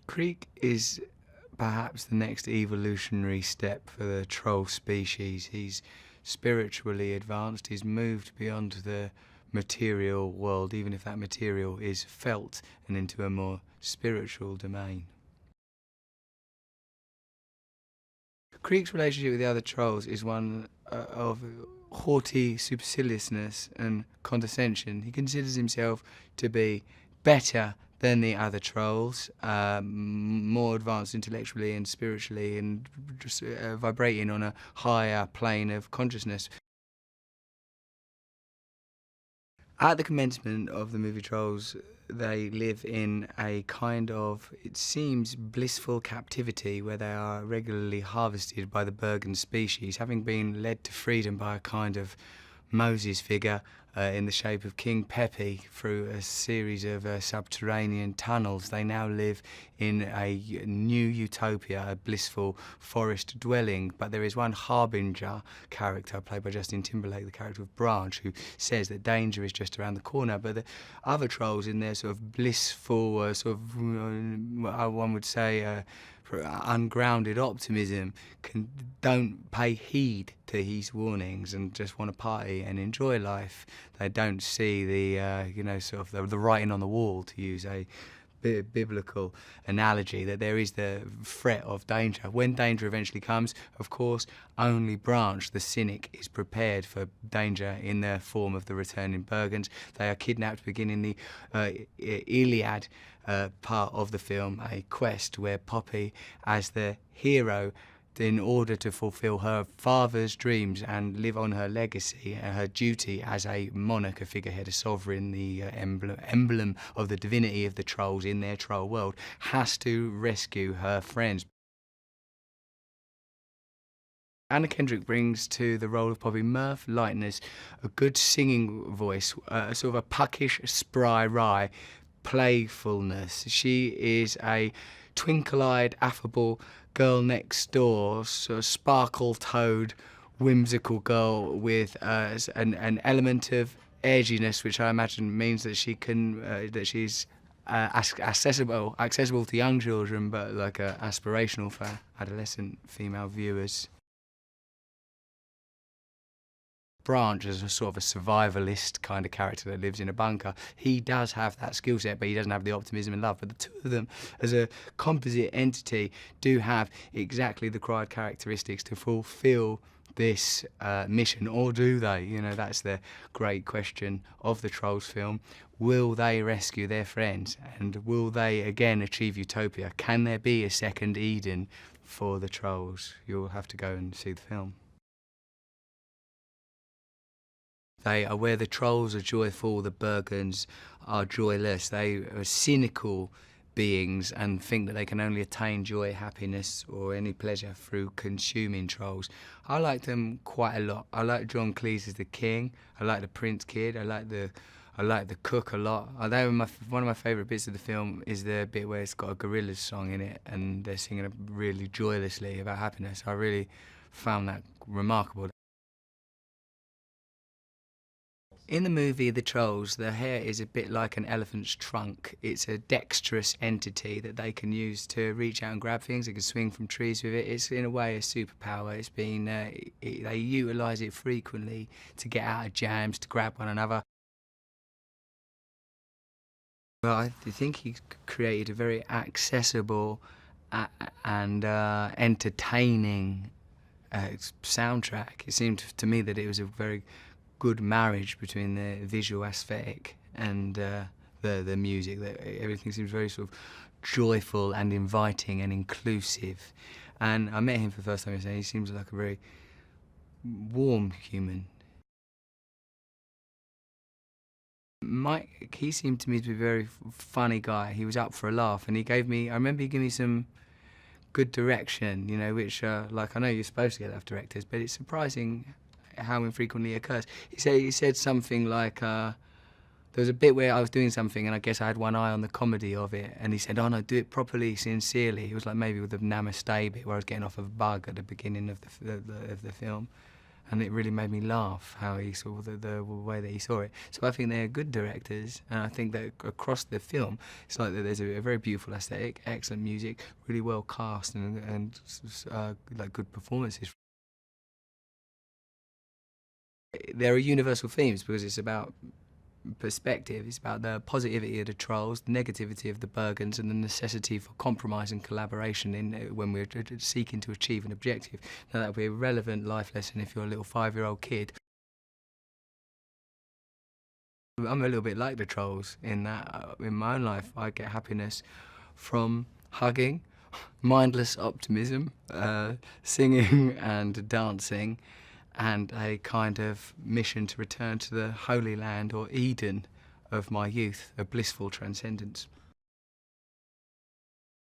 Creek is perhaps the next evolutionary step for the troll species. He's spiritually advanced, he's moved beyond the material world, even if that material is felt, and into a more spiritual domain. Creek's relationship with the other trolls is one of haughty superciliousness and condescension. He considers himself to be better than the other trolls, more advanced intellectually and spiritually, and just vibrating on a higher plane of consciousness. At the commencement of the movie Trolls, they live in a kind of, it seems, blissful captivity where they are regularly harvested by the Bergen species, having been led to freedom by a kind of Moses figure in the shape of King Pepe through a series of subterranean tunnels. They now live in a new utopia, a blissful forest dwelling. But there is one harbinger character played by Justin Timberlake, the character of Branch, who says that danger is just around the corner. But the other trolls, in their sort of blissful, one would say, ungrounded optimism, don't pay heed to his warnings and just want to party and enjoy life. They don't see the writing on the wall, to use a biblical analogy, that there is the threat of danger. When danger eventually comes, of course, only Branch, the cynic, is prepared for danger in the form of the returning Bergens. They are kidnapped, beginning the Iliad part of the film, a quest where Poppy, as the hero, in order to fulfill her father's dreams and live on her legacy, her duty as a monarch, a figurehead, a sovereign, the emblem of the divinity of the trolls in their troll world, has to rescue her friends. Anna Kendrick brings to the role of Poppy mirth, lightness, a good singing voice, sort of a puckish, spry wry playfulness. She is a twinkle-eyed, affable girl next door, sort of sparkle-toed, whimsical girl with an element of edginess, which I imagine means that she's accessible to young children, but like aspirational for adolescent female viewers. Branch is a sort of a survivalist kind of character that lives in a bunker. He does have that skill set, but he doesn't have the optimism and love. But the two of them, as a composite entity, do have exactly the required characteristics to fulfill this mission, or do they? You know, that's the great question of the Trolls film. Will they rescue their friends? And will they again achieve utopia? Can there be a second Eden for the Trolls? You'll have to go and see the film. They are where the trolls are joyful, the Bergens are joyless. They are cynical beings and think that they can only attain joy, happiness, or any pleasure through consuming trolls. I like them quite a lot. I like John Cleese as the king. I like the Prince Kid. I like the cook a lot. Although one of my favourite bits of the film is the bit where it's got a Gorillaz song in it and they're singing really joylessly about happiness. I really found that remarkable. In the movie The Trolls, the hair is a bit like an elephant's trunk. It's a dexterous entity that they can use to reach out and grab things. They can swing from trees with it. It's, in a way, a superpower. It's been they utilise it frequently to get out of jams, to grab one another. Well, I think he created a very accessible and entertaining soundtrack. It seemed to me that it was a very good marriage between the visual aesthetic and the music. That everything seems very sort of joyful and inviting and inclusive. And I met him for the first time yesterday. He seems like a very warm human. Mike, he seemed to me to be a very funny guy. He was up for a laugh, and I remember he gave me some good direction, you know, which, like, I know you're supposed to get that of directors, but it's surprising how infrequently it occurs. He said something like, there was a bit where I was doing something and I guess I had one eye on the comedy of it, and he said, oh no, do it properly, sincerely. It was like maybe with the Namaste bit where I was getting off of a bug at the beginning of the film. and it really made me laugh how he saw the way that he saw it. So I think they're good directors, and I think that across the film, it's like that there's a very beautiful aesthetic, excellent music, really well cast, and like good performances. There are universal themes because it's about perspective. It's about the positivity of the Trolls, the negativity of the Bergens, and the necessity for compromise and collaboration when we're seeking to achieve an objective. Now that would be a relevant life lesson if you're a little 5-year-old kid. I'm a little bit like the Trolls in that in my own life I get happiness from hugging, mindless optimism, singing and dancing, and a kind of mission to return to the Holy Land or Eden of my youth, a blissful transcendence.